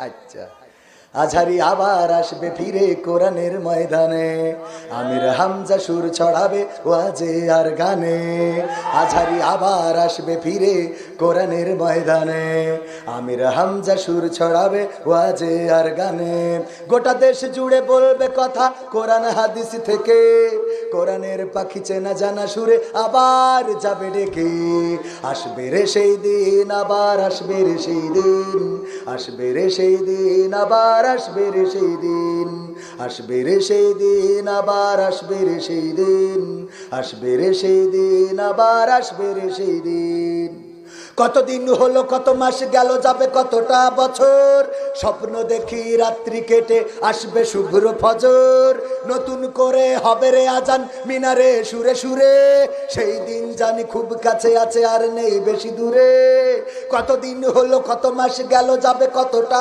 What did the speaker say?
আচ্ছা, আজহারি আবার আসবে ফিরে কোরআনের ময়দানে, আমির হামজা সুর ছড়াবে ওয়াজে আর গানে। আজহারি আবার আসবে ফিরে কোরআনের ময়দানে, আমির হামজা সুর ছড়াবে ওয়াজে আর গানে। গোটা দেশ জুড়ে বলবে কথা কোরআন হাদিস থেকে, কোরআনের পাখি চেনা জানা সুরে আবার যাবে ডেকে। আসবে রে সেই দিন, আবার আসবে রে সেই দিন, আসবে রে সেই দিন, আবার আসবে রে সেই দিন, আসবে রে সেই দিন, আবার আসবে রে সেই দিন, আসবে রে সেই দিন, আবার আসবে রে সেই দিন। কতদিন হলো, কত মাস গেল, যাবে কতটা বছর, স্বপ্ন দেখি রাত্রি কেটে আসবে শুভ্র ফজর। নতুন করে হবে রে আজান মিনারে সুরে সুরে, সেই দিন জানি খুব কাছে আছে আর নেই বেশি দূরে। কতদিন হলো, কত মাস গেল, যাবে কতটা